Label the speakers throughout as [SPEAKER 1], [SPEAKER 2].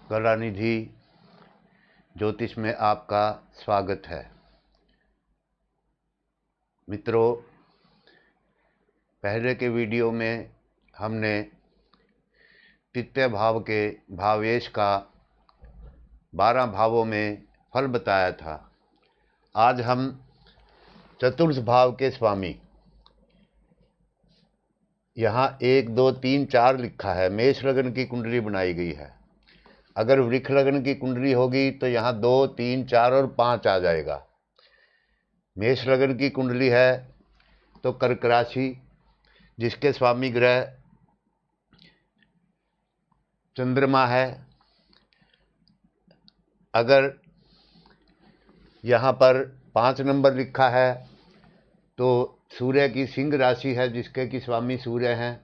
[SPEAKER 1] कलानिधि ज्योतिष में आपका स्वागत है। मित्रों, पहले के वीडियो में हमने तृतीय भाव के भावेश का 12 भावों में फल बताया था। आज हम चतुर्थ भाव के स्वामी, यहाँ 1 2 3 4 लिखा है, मेष लग्न की कुंडली बनाई गई है। अगर वृक्ष लग्न की कुंडली होगी तो यहाँ 2 3 4 और 5 आ जाएगा। मेष लग्न की कुंडली है तो कर्क राशि, जिसके स्वामी ग्रह चंद्रमा है। अगर यहाँ पर 5 नंबर लिखा है तो सूर्य की सिंह राशि है, जिसके कि स्वामी सूर्य हैं।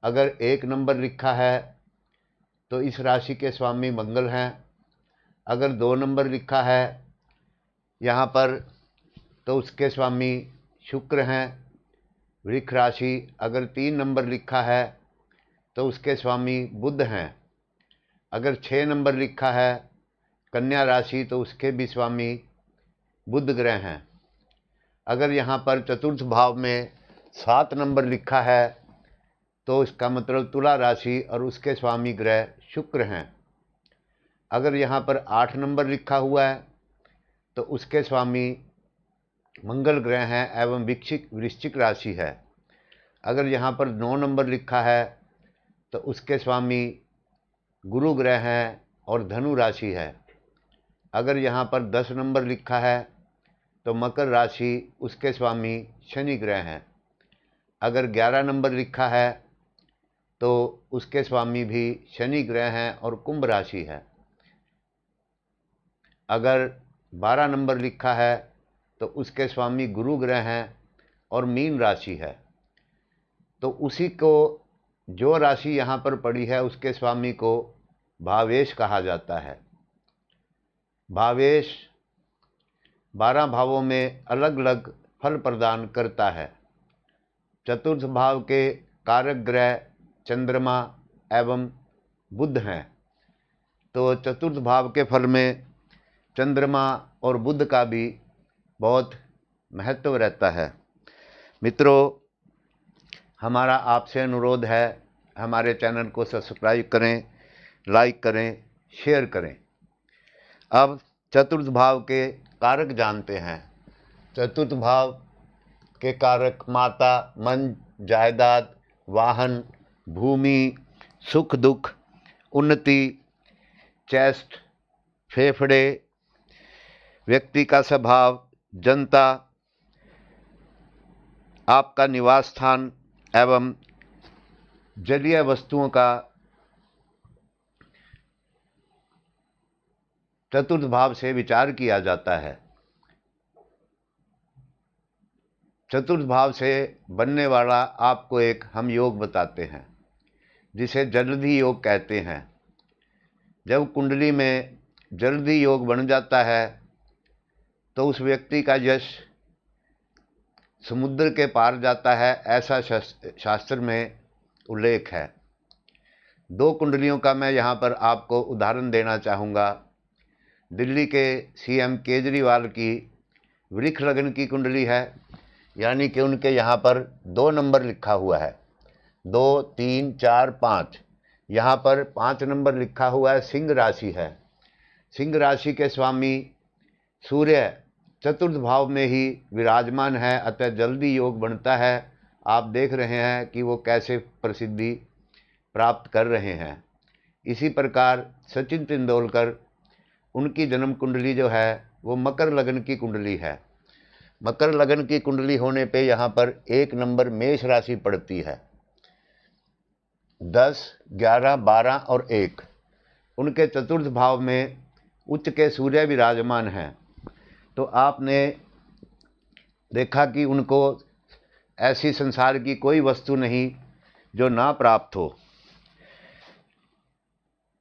[SPEAKER 1] अगर 1 नंबर लिखा है तो इस राशि के स्वामी मंगल हैं। अगर 2 नंबर लिखा है यहाँ पर तो उसके स्वामी शुक्र हैं, वृक्ष राशि। अगर 3 नंबर लिखा है तो उसके स्वामी बुध हैं। अगर 6 नंबर लिखा है कन्या राशि तो उसके भी स्वामी बुध ग्रह हैं। अगर यहाँ पर चतुर्थ भाव में 7 नंबर लिखा है तो इसका मतलब तुला राशि और उसके स्वामी ग्रह शुक्र हैं। अगर यहाँ पर 8 नंबर लिखा हुआ है तो उसके स्वामी मंगल ग्रह हैं एवं वृश्चिक राशि है। अगर यहाँ पर 9 नंबर लिखा है तो उसके स्वामी गुरु ग्रह हैं और धनु राशि है। अगर यहाँ पर 10 नंबर लिखा है तो मकर राशि, उसके स्वामी शनि ग्रह हैं। अगर 11 नंबर लिखा है तो उसके स्वामी भी शनि ग्रह हैं और कुंभ राशि है। अगर 12 नंबर लिखा है तो उसके स्वामी गुरु ग्रह हैं और मीन राशि है। तो उसी को जो राशि यहाँ पर पड़ी है उसके स्वामी को भावेश कहा जाता है। भावेश 12 भावों में अलग अलग फल प्रदान करता है। चतुर्थ भाव के कारक ग्रह चंद्रमा एवं बुध हैं, तो चतुर्थ भाव के फल में चंद्रमा और बुध का भी बहुत महत्व रहता है। मित्रों, हमारा आपसे अनुरोध है, हमारे चैनल को सब्सक्राइब करें, लाइक करें, शेयर करें। अब चतुर्थ भाव के कारक जानते हैं। चतुर्थ भाव के कारक माता, मन, जायदाद, वाहन, भूमि, सुख दुख, उन्नति, चेस्ट, फेफड़े, व्यक्ति का स्वभाव, जनता, आपका निवास स्थान एवं जलीय वस्तुओं का चतुर्थ भाव से विचार किया जाता है। चतुर्थ भाव से बनने वाला आपको एक हम योग बताते हैं, जिसे जलधि योग कहते हैं। जब कुंडली में जलधि योग बन जाता है तो उस व्यक्ति का यश समुद्र के पार जाता है, ऐसा शास्त्र में उल्लेख है। 2 कुंडलियों का मैं यहाँ पर आपको उदाहरण देना चाहूँगा। दिल्ली के सीएम केजरीवाल की वृक्ष लग्न की कुंडली है, यानी कि उनके यहाँ पर 2 नंबर लिखा हुआ है, 2 3 4 5। यहाँ पर 5 नंबर लिखा हुआ है, सिंह राशि है। सिंह राशि के स्वामी सूर्य चतुर्थ भाव में ही विराजमान है, अतः जल्दी योग बनता है। आप देख रहे हैं कि वो कैसे प्रसिद्धि प्राप्त कर रहे हैं। इसी प्रकार सचिन तेंदुलकर, उनकी जन्म कुंडली जो है वो मकर लग्न की कुंडली है। मकर लग्न की कुंडली होने पे यहाँ पर 1 नंबर मेष राशि पड़ती है। 10 11 12 और 1 उनके चतुर्थ भाव में उच्च के सूर्य विराजमान हैं। तो आपने देखा कि उनको ऐसी संसार की कोई वस्तु नहीं जो ना प्राप्त हो।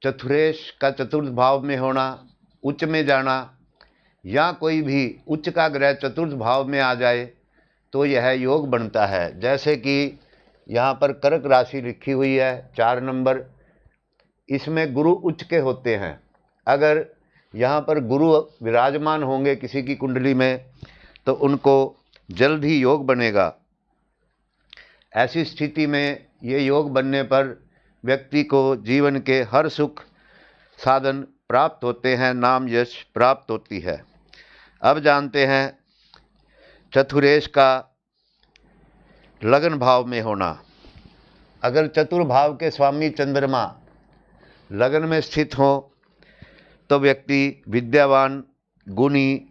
[SPEAKER 1] चतुरेश का चतुर्थ भाव में होना, उच्च में जाना, या कोई भी उच्च का ग्रह चतुर्थ भाव में आ जाए तो यह योग बनता है। जैसे कि यहाँ पर कर्क राशि लिखी हुई है, 4 नंबर, इसमें गुरु उच्च के होते हैं। अगर यहाँ पर गुरु विराजमान होंगे किसी की कुंडली में तो उनको जल्द ही योग बनेगा। ऐसी स्थिति में ये योग बनने पर व्यक्ति को जीवन के हर सुख साधन प्राप्त होते हैं, नाम यश प्राप्त होती है। अब जानते हैं चतुरेश का लगन भाव में होना। अगर चतुर्भाव के स्वामी चंद्रमा लगन में स्थित हो तो व्यक्ति विद्यावान, गुणी,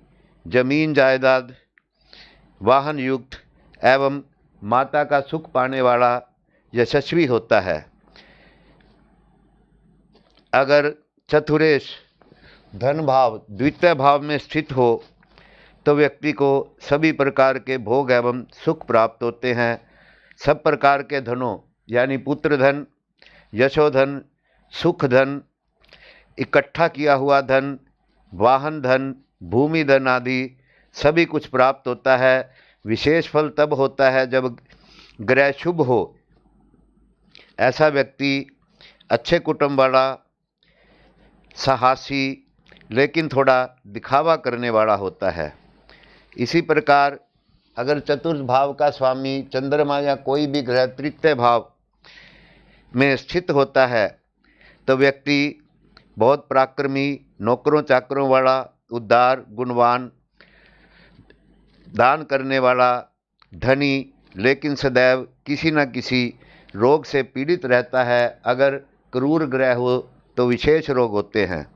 [SPEAKER 1] जमीन जायदाद, वाहन युक्त एवं माता का सुख पाने वाला यशस्वी होता है। अगर चतुरेश धन भाव द्वितीय भाव में स्थित हो तो व्यक्ति को सभी प्रकार के भोग एवं सुख प्राप्त होते हैं। सब प्रकार के धनों यानी पुत्र धन, यशोधन, सुख धन, इकट्ठा किया हुआ धन, वाहन धन, भूमि धन आदि सभी कुछ प्राप्त होता है। विशेष फल तब होता है जब ग्रह शुभ हो। ऐसा व्यक्ति अच्छे कुटुंब वाला, साहसी, लेकिन थोड़ा दिखावा करने वाला होता है। इसी प्रकार अगर चतुर्थ भाव का स्वामी चंद्रमा या कोई भी ग्रह तृतीय भाव में स्थित होता है तो व्यक्ति बहुत पराक्रमी, नौकरों चाकरों वाला, उदार, गुणवान, दान करने वाला, धनी, लेकिन सदैव किसी न किसी रोग से पीड़ित रहता है। अगर क्रूर ग्रह हो तो विशेष रोग होते हैं।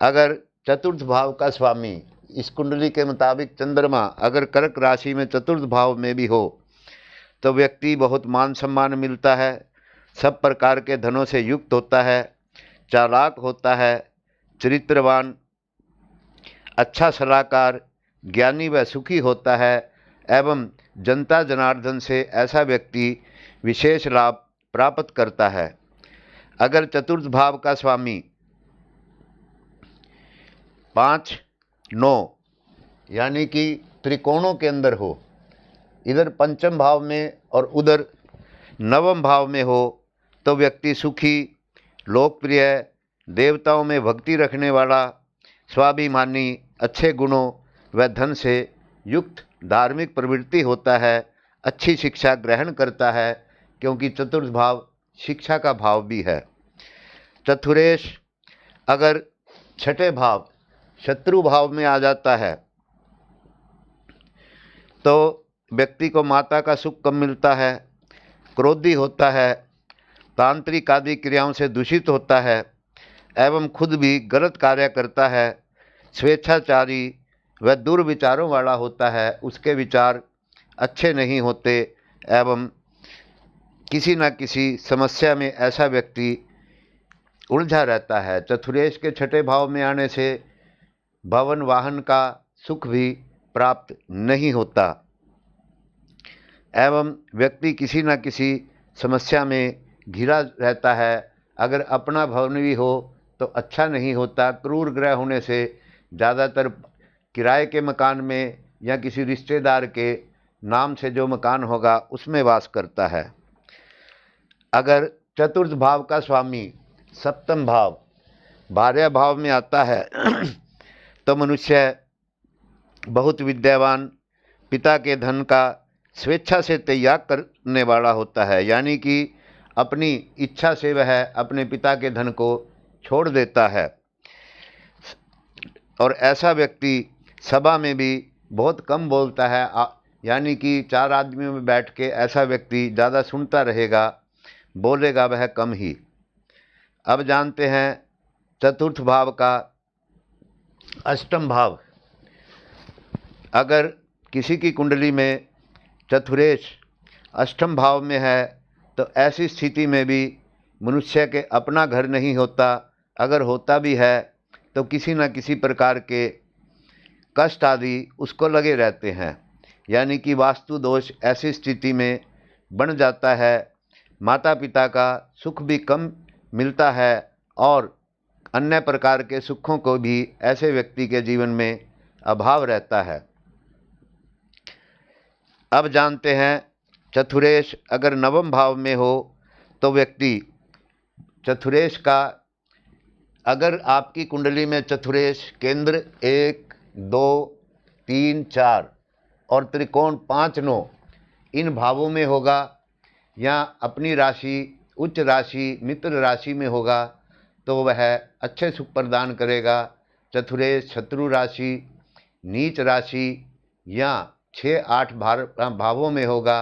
[SPEAKER 1] अगर चतुर्थ भाव का स्वामी इस कुंडली के मुताबिक चंद्रमा अगर कर्क राशि में चतुर्थ भाव में भी हो तो व्यक्ति बहुत मान सम्मान मिलता है, सब प्रकार के धनों से युक्त होता है, चालाक होता है, चरित्रवान, अच्छा सलाहकार, ज्ञानी व सुखी होता है एवं जनता जनार्दन से ऐसा व्यक्ति विशेष लाभ प्राप्त करता है। अगर चतुर्थ भाव का स्वामी 5, 9 यानी कि त्रिकोणों के अंदर हो, इधर पंचम भाव में और उधर नवम भाव में हो तो व्यक्ति सुखी, लोकप्रिय, देवताओं में भक्ति रखने वाला, स्वाभिमानी, अच्छे गुणों व धन से युक्त धार्मिक प्रवृत्ति होता है, अच्छी शिक्षा ग्रहण करता है, क्योंकि चतुर्थ भाव शिक्षा का भाव भी है। चतुरेश अगर छठे भाव शत्रु भाव में आ जाता है तो व्यक्ति को माता का सुख कम मिलता है, क्रोधी होता है, तांत्रिक आदि क्रियाओं से दूषित होता है एवं खुद भी गलत कार्य करता है, स्वेच्छाचारी व दुर्विचारों वाला होता है, उसके विचार अच्छे नहीं होते एवं किसी न किसी समस्या में ऐसा व्यक्ति उलझा रहता है। चतुरेश के छठे भाव में आने से भवन वाहन का सुख भी प्राप्त नहीं होता एवं व्यक्ति किसी न किसी समस्या में घिरा रहता है। अगर अपना भवन भी हो तो अच्छा नहीं होता, क्रूर ग्रह होने से ज़्यादातर किराए के मकान में या किसी रिश्तेदार के नाम से जो मकान होगा उसमें वास करता है। अगर चतुर्थ भाव का स्वामी सप्तम भाव भार्या भाव में आता है तो मनुष्य बहुत विद्यावान, पिता के धन का स्वेच्छा से त्याग करने वाला होता है, यानी कि अपनी इच्छा से वह अपने पिता के धन को छोड़ देता है। और ऐसा व्यक्ति सभा में भी बहुत कम बोलता है, यानी कि 4 आदमियों में बैठ के ऐसा व्यक्ति ज़्यादा सुनता रहेगा, बोलेगा वह कम ही। अब जानते हैं चतुर्थ भाव का अष्टम भाव। अगर किसी की कुंडली में चतुरेश अष्टम भाव में है तो ऐसी स्थिति में भी मनुष्य के अपना घर नहीं होता, अगर होता भी है तो किसी न किसी प्रकार के कष्ट आदि उसको लगे रहते हैं, यानी कि वास्तु दोष ऐसी स्थिति में बन जाता है। माता पिता का सुख भी कम मिलता है और अन्य प्रकार के सुखों को भी ऐसे व्यक्ति के जीवन में अभाव रहता है। अब जानते हैं चतुरेश अगर नवम भाव में हो तो व्यक्ति चतुरेश का, अगर आपकी कुंडली में चतुरेश केंद्र 1, 2, 3, 4 और त्रिकोण 5, 9 इन भावों में होगा, या अपनी राशि उच्च राशि मित्र राशि में होगा, तो वह अच्छे सुख प्रदान करेगा। चतुरेश शत्रु राशि, नीच राशि या 6, 8 भावों में होगा,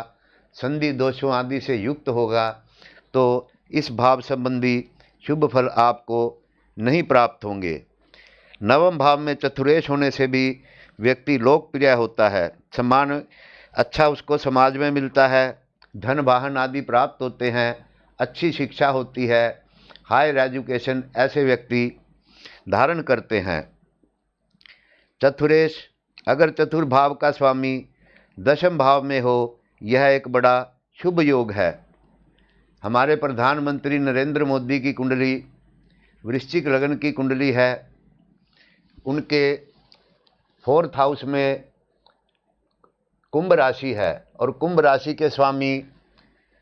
[SPEAKER 1] संधि दोषों आदि से युक्त होगा, तो इस भाव संबंधी शुभ फल आपको नहीं प्राप्त होंगे। नवम भाव में चतुरेश होने से भी व्यक्ति लोकप्रिय होता है, सम्मान अच्छा उसको समाज में मिलता है, धन वाहन आदि प्राप्त होते हैं, अच्छी शिक्षा होती है, हायर एजुकेशन ऐसे व्यक्ति धारण करते हैं। चतुरेश अगर चतुर्भाव का स्वामी दशम भाव में हो, यह एक बड़ा शुभ योग है। हमारे प्रधानमंत्री नरेंद्र मोदी की कुंडली वृश्चिक लग्न की कुंडली है, उनके 4th हाउस में कुंभ राशि है और कुंभ राशि के स्वामी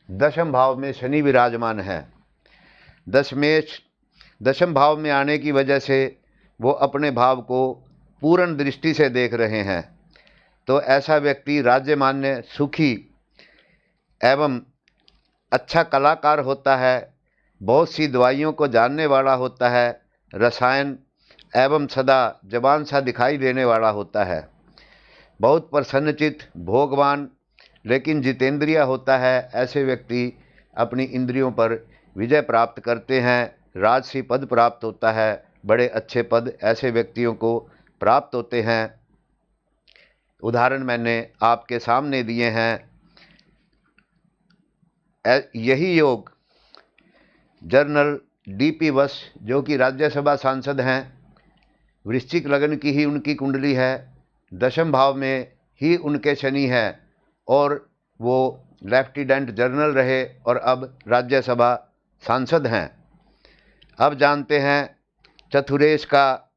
[SPEAKER 1] दशम भाव में शनि विराजमान है। दशमेश दशम भाव में आने की वजह से वो अपने भाव को पूर्ण दृष्टि से देख रहे हैं, तो ऐसा व्यक्ति राज्यमान्य, सुखी एवं अच्छा कलाकार होता है, बहुत सी दवाइयों को जानने वाला होता है, रसायन एवं सदा जवान सा दिखाई देने वाला होता है, बहुत प्रसन्नचित, भोगवान लेकिन जितेंद्रिय होता है। ऐसे व्यक्ति अपनी इंद्रियों पर विजय प्राप्त करते हैं, राजसी पद प्राप्त होता है, बड़े अच्छे पद ऐसे व्यक्तियों को प्राप्त होते हैं। उदाहरण मैंने आपके सामने दिए हैं। यही योग जनरल डीपी वस, जो कि राज्यसभा सांसद हैं, वृश्चिक लग्न की ही उनकी कुंडली है, दशम भाव में ही उनके शनि है और वो लेफ्टिनेंट जनरल रहे और अब राज्यसभा सांसद हैं। अब जानते हैं चतुरेश का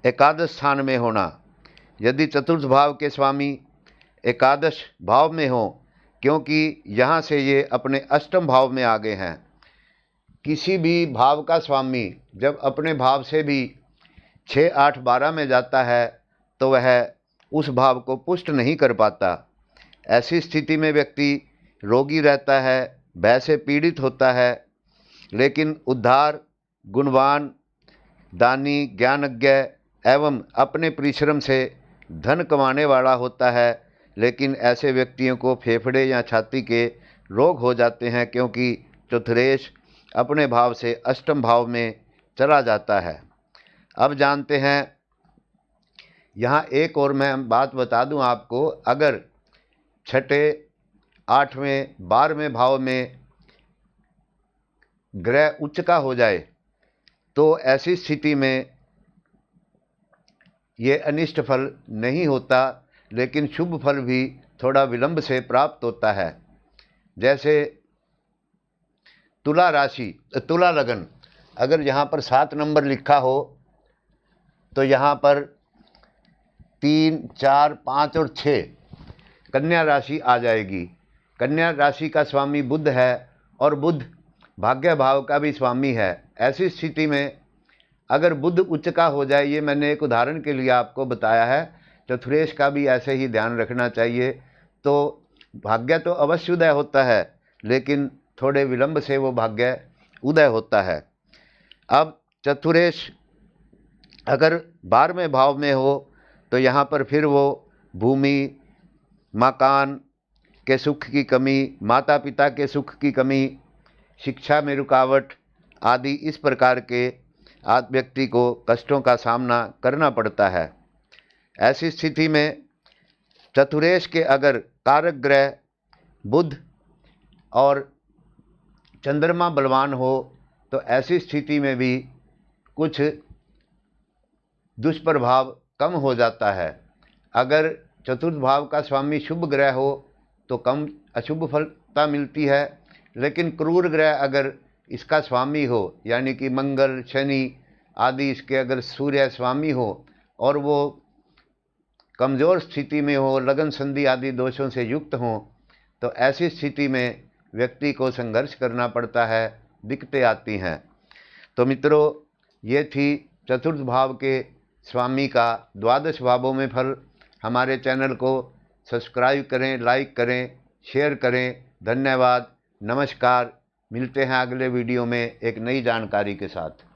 [SPEAKER 1] एकादश स्थान में होना। यदि चतुर्थ भाव के स्वामी एकादश भाव में हो, क्योंकि यहाँ से ये अपने अष्टम भाव में आ गए हैं। किसी भी भाव का स्वामी जब अपने भाव से भी 6, 8, 12 में जाता है तो वह उस भाव को पुष्ट नहीं कर पाता। ऐसी स्थिति में व्यक्ति रोगी रहता है, भय से पीड़ित होता है, लेकिन उद्धार, गुणवान, दानी, ज्ञानज्ञ एवं अपने परिश्रम से धन कमाने वाला होता है। लेकिन ऐसे व्यक्तियों को फेफड़े या छाती के रोग हो जाते हैं, क्योंकि चतुरेश अपने भाव से अष्टम भाव में चला जाता है। अब जानते हैं, यहाँ एक और मैं बात बता दूं आपको, अगर 6, 8वें, 12वें भाव में ग्रह उच्च का हो जाए तो ऐसी स्थिति में ये अनिष्ट फल नहीं होता, लेकिन शुभ फल भी थोड़ा विलंब से प्राप्त होता है। जैसे तुला राशि, तुला लगन, अगर यहाँ पर 7 नंबर लिखा हो तो यहाँ पर 3, 4, 5 और 6 कन्या राशि आ जाएगी। कन्या राशि का स्वामी बुध है और बुध भाग्य भाव का भी स्वामी है। ऐसी स्थिति में अगर बुध उच्च का हो जाए, ये मैंने एक उदाहरण के लिए आपको बताया है, चतुरेश का भी ऐसे ही ध्यान रखना चाहिए। तो भाग्य तो अवश्य उदय होता है, लेकिन थोड़े विलंब से वो भाग्य उदय होता है। अब चतुरेश अगर 12वें भाव में हो तो यहाँ पर फिर वो भूमि, मकान के सुख की कमी, माता पिता के सुख की कमी, शिक्षा में रुकावट आदि इस प्रकार के व्यक्ति को कष्टों का सामना करना पड़ता है। ऐसी स्थिति में चतुरेश के अगर कारक ग्रह बुध और चंद्रमा बलवान हो तो ऐसी स्थिति में भी कुछ दुष्प्रभाव कम हो जाता है। अगर चतुर्थ भाव का स्वामी शुभ ग्रह हो तो कम अशुभ फलता मिलती है, लेकिन क्रूर ग्रह अगर इसका स्वामी हो, यानी कि मंगल, शनि आदि इसके अगर सूर्य स्वामी हो और वो कमज़ोर स्थिति में हो, लगन संधि आदि दोषों से युक्त हो, तो ऐसी स्थिति में व्यक्ति को संघर्ष करना पड़ता है दिक्कतें आती हैं। तो मित्रों, ये थी चतुर्थ भाव के स्वामी का द्वादश भावों में फल। हमारे चैनल को सब्सक्राइब करें, लाइक करें, शेयर करें। धन्यवाद, नमस्कार। मिलते हैं अगले वीडियो में एक नई जानकारी के साथ।